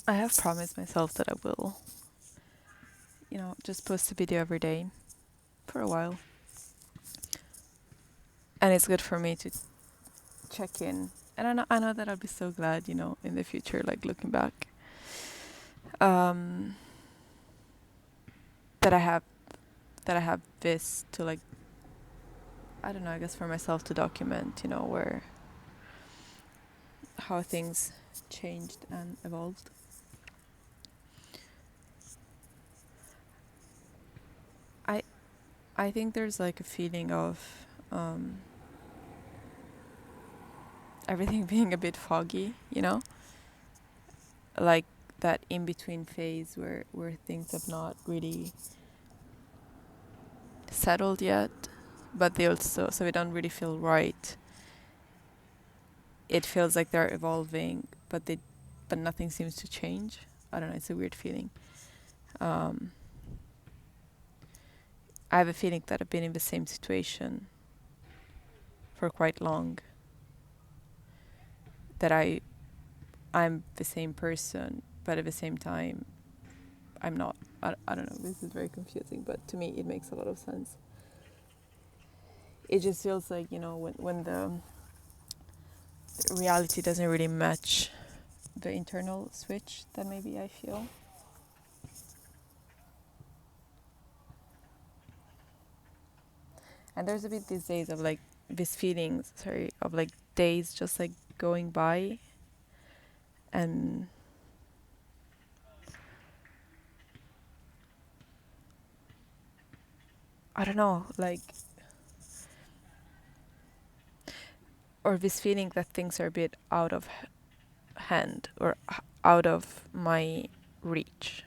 I have promised myself that I will, just post a video every day for a while. And it's good for me to check in. And I know that I'll be so glad, in the future, like looking back, um, that I have this to, like, I don't know, I guess for myself to document, where how things changed and evolved. I I think there's like a feeling of everything being a bit foggy, like that in between phase where things have not really settled yet, but they also, so they don't really feel right. It feels like they're evolving, but nothing seems to change. I don't know, it's a weird feeling. um I have a feeling that I've been in the same situation for quite long, that I'm the same person, but at the same time I'm not. I don't know, this is very confusing, but to me it makes a lot of sense. It just feels like, when the reality doesn't really match the internal switch that maybe I feel. And there's a bit these days of like these feelings, sorry, of like days just like going by, and I don't know, like, or this feeling that things are a bit out of hand, or out of my reach.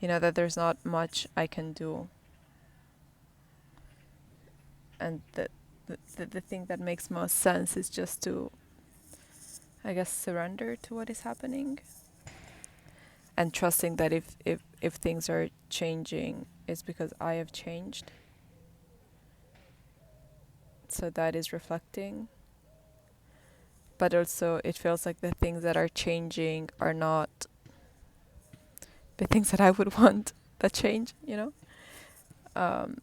That there's not much I can do, and that the thing that makes most sense is just to, I guess, surrender to what is happening, and trusting that if things are changing, it's because I have changed. So that is reflecting. But also it feels like the things that are changing are not the things that I would want that change. Um,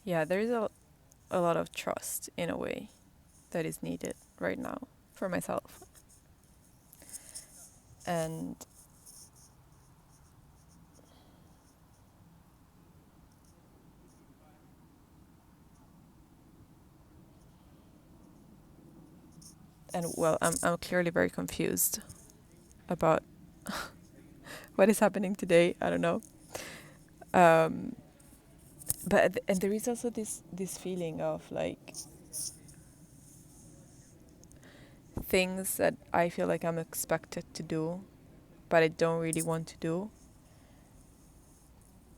yeah, there is a lot of trust in a way that is needed right now for myself. And well, I'm clearly very confused about what is happening today. I don't know. Um, and there is also this feeling of like things that I feel like I'm expected to do, but I don't really want to do.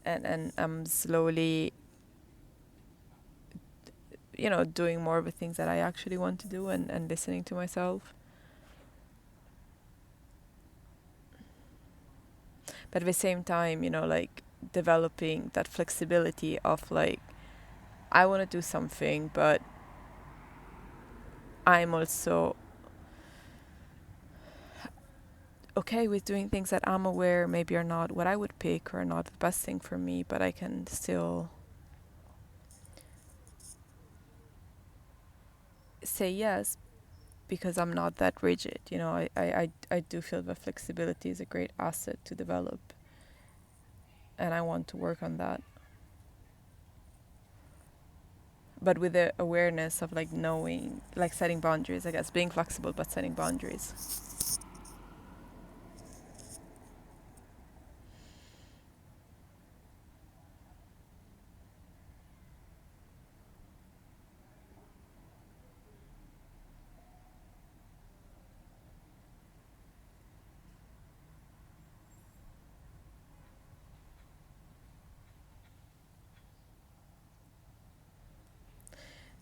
And I'm slowly, doing more of the things that I actually want to do, and listening to myself. But at the same time, like developing that flexibility of like, I want to do something, but I'm also okay with doing things that I'm aware maybe are not what I would pick, or not the best thing for me, but I can still say yes because I'm not that rigid. I do feel that flexibility is a great asset to develop, and I want to work on that. But with the awareness of like knowing, like setting boundaries, I guess, being flexible but setting boundaries.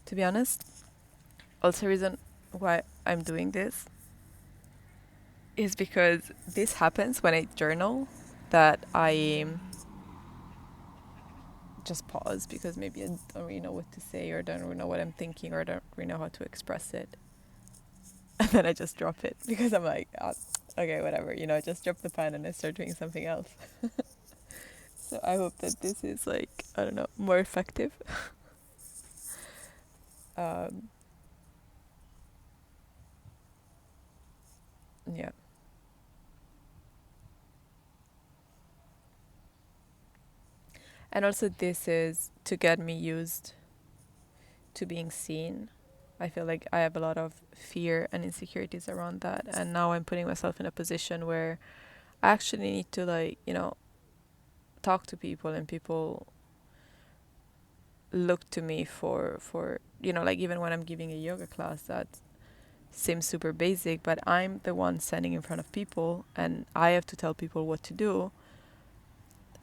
To be honest, also reason why I'm doing this is because this happens when I journal, that I just pause because maybe I don't really know what to say or don't really know what I'm thinking or don't really know how to express it. And then I just drop it because I'm like, oh, okay, whatever, just drop the pen and I start doing something else. So I hope that this is like, I don't know, more effective. um, yeah. And also this is to get me used to being seen. I feel like I have a lot of fear and insecurities around that. And now I'm putting myself in a position where I actually need to like, talk to people and people look to me for like even when I'm giving a yoga class that seems super basic, but I'm the one standing in front of people and I have to tell people what to do,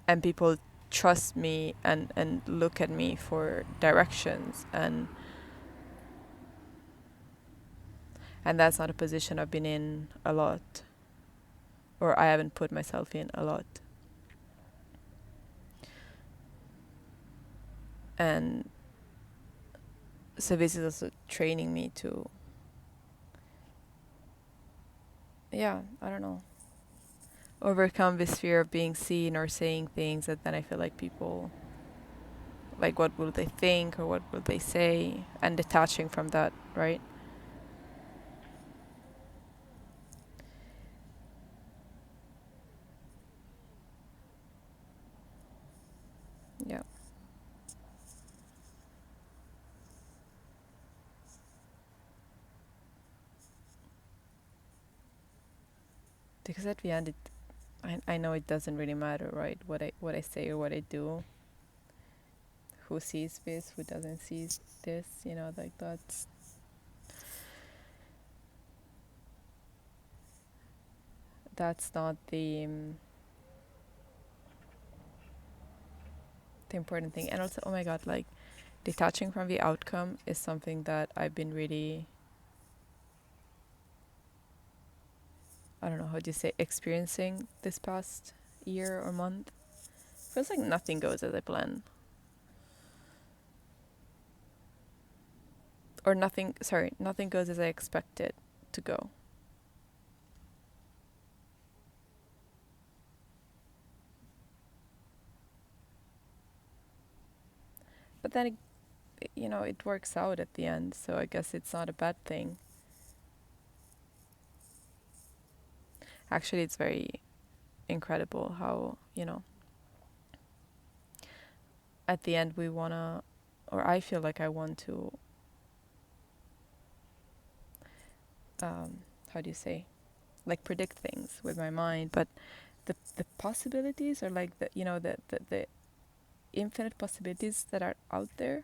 and people trust me and look at me for directions, and that's not a position I've been in a lot, or I haven't put myself in a lot. And so this is also training me to, yeah, I don't know, overcome this fear of being seen or saying things that then I feel like people, like, what will they think or what will they say, and detaching from that, right? Yeah. Because at the end, I know it doesn't really matter, right? What I say or what I do. Who sees this? Who doesn't see this? Like that's not the important thing. And also, oh my God, like detaching from the outcome is something that I've been really, I don't know how do you say, experiencing this past year or month. Feels like nothing goes as I plan. Or nothing goes as I expect it to go. But then, it works out at the end, so I guess it's not a bad thing. Actually, it's very incredible how, at the end we wanna, or I feel like I want to, how do you say, like predict things with my mind, but the possibilities are like the infinite possibilities that are out there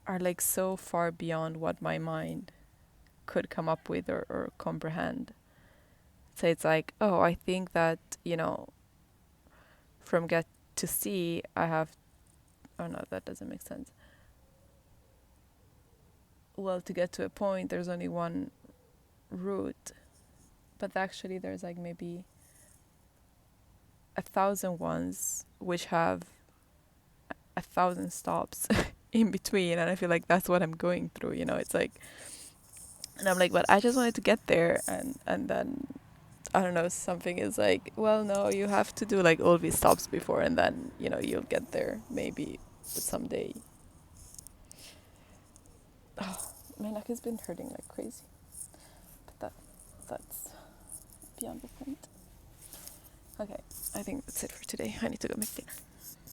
are like so far beyond what my mind could come up with or comprehend. So it's like, oh, I think that, from get to see, I have, oh no, that doesn't make sense. Well, to get to a point, there's only one route, but actually there's like maybe 1,000 ones which have 1,000 stops in between, and I feel like that's what I'm going through. It's like, and I'm like, but I just wanted to get there, and then I don't know, something is like, well, no, you have to do like all these stops before, and then you'll get there maybe someday. Oh, my neck has been hurting like crazy, but that's beyond the point. Okay, I think that's it for today. I need to go make dinner.